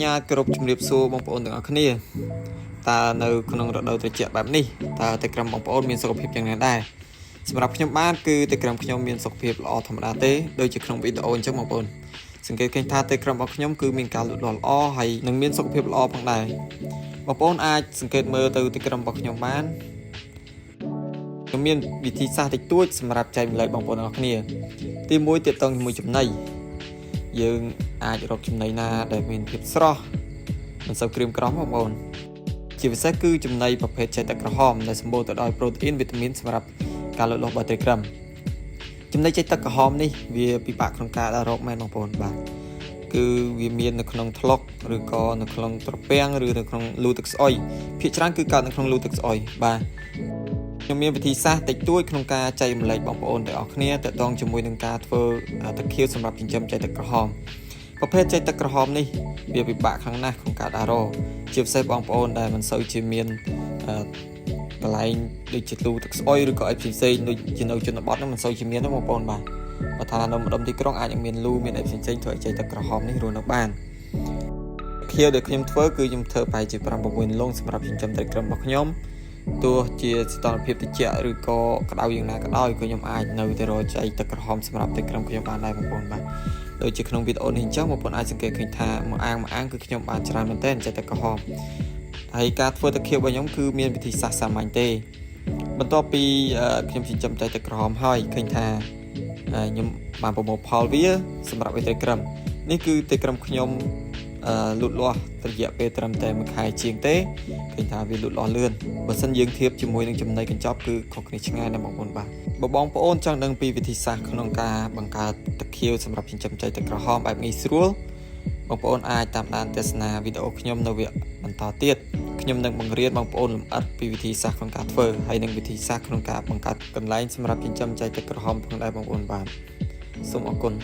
ញ្ញាគ្រប់ជំរាបសួរបងប្អូនទាំងអស់គ្នាតើនៅក្នុងរដូវត្រជាក់បែបនេះតើតែក្រុមបងប្អូនមានសុខភាពយ៉ាងណាដែរសម្រាប់ខ្ញុំបានគឺតែក្រុមខ្ញុំមានសុខភាពល្អធម្មតាទេដូចជាក្នុងវីដេអូអញ្ចឹងបងប្អូនសង្កេតឃើញថាតែក្រុមរបស់ខ្ញុំគឺមានការលូតលាស់ល្អហើយនិងមានសុខភាពល្អផងដែរបងប្អូនអាចសង្កេតមើលទៅតែក្រុមរបស់ខ្ញុំបានខ្ញុំមានវិធីសាស្ត្រតិចតួចសម្រាប់ចែកម្លែកបងប្អូនទាំងអស់គ្នាទី1ទាក់ទងជាមួយចំណីយើងអាចរកចំណីណាដែលមានភាពស្រស់មិនសូវក្រៀមក្រំបងប្អូនជាពិសេសគឺចំណីប្រភេទចេកទឹកក្រហមដែលសម្បូរទៅដោយប្រូតអ៊ីនវីតាមីនសម្រាប់ការលូតលាស់របស់ត្រីក្រឹមចំណីចេកទឹកក្រហមនេះវាពិបាកក្នុងការរកមែនបងប្អូនបាទគឺវាមាននៅក្នុងថ្លុកឬក៏នៅក្នុងត្រពាំងឬនៅក្នុងលូទឹកស្អុយភាគច្រើនគឺកើតនៅក្នុងលូទឹកស្អុយបាទខ្ញុំមានវិធីសាស្ត្រតិចតួចក្នុងការចែកម្លែកបងប្អូនទាំងអស់គ្នាទាក់ទងជាមួយនឹងការធ្វើទឹកខៀវសម្រាប់ចិញ្ចឹមចេកទឹកក្រហមប្រភេទចេកទឹកក្រហមនេះវាពិបាកខ្លាំងណាស់ក្នុងការដាក់រកជាពិសេសបងប្អូនដែលមិនសូវជាមានកន្លែងដូចជាលូទឹកស្អុយឬក៏អីផ្សេងៗដូចជានៅជនបទហ្នឹងមិនសូវជាមានទេបងប្អូនបាទបើថានៅម្ដុំទីក្រុងអាចនឹងមានលូមានអីផ្សេងៗធ្វើឲ្យចេកទឹកក្រហមនេះរស់នៅបានខៀវដែលខ្ញុំធ្វើគឺខ្ញុំធ្វើប្រហែលជា 5-6 លងសម្រាប់ចិញ្ចឹមត្រីក្រឹមរបស់ខ្ញុំទោះជាសីតុណ្ហភាពត្រជាក់ឬក៏ក្តៅយ៉ាងណាក៏ដោយក៏ខ្ញុំអាចនៅតែរកចេកទឹកក្រហមសម្រាប់ត្រីក្រឹមខ្ញុំបានដែរបងប្អូនបាទដូចជាក្នុងវីដេអូនេះអញ្ចឹងបងប្អូនអាចសង្កេតឃើញថាមួយអាងគឺខ្ញុំបានច្រើនមែនទែនចេកទឹកក្រហមហើយការធ្វើទឹកខៀវរបស់ខ្ញុំគឺមានវិធីសាស្ត្រសាមញ្ញទេបន្ទាប់ពីខ្ញុំចិញ្ចឹមចេកទឹកក្រហមហើយឃើញថាខ្ញុំបានប្រមូលផលវាសម្រាប់ត្រីក្រឹមនេះគឺត្រីក្រឹមខ្ញុំលូតលាស់រយៈពេលត្រឹមតែ1ខែជាងទេឃើញថាវាលូតលាស់លឿនបើសិនយើងធៀបជាមួយនឹងចំណីកញ្ចប់គឺខុសគ្នាឆ្ងាយណាស់បងប្អូនបាទបើបងប្អូនចង់ដឹងពីវិធីសាស្ត្រក្នុងការបង្កើតទឹកខៀវសម្រាប់ចិញ្ចឹមចេកទឹកក្រហមបែបងាយស្រួលបងប្អូនអាចតាមដានទស្សនាវីដេអូខ្ញុំនៅវគ្គបន្តទៀតខ្ញុំនឹងបង្រៀនបងប្អូនលម្អិតពីវិធីសាស្ត្រក្នុងការធ្វើហើយនិងវិធីសាស្ត្រក្នុងការបង្កើតកន្លែងសម្រាប់ចិញ្ចឹមចេកទឹកក្រហមផងដែរបងប្អូនបាទសូមអរគុណ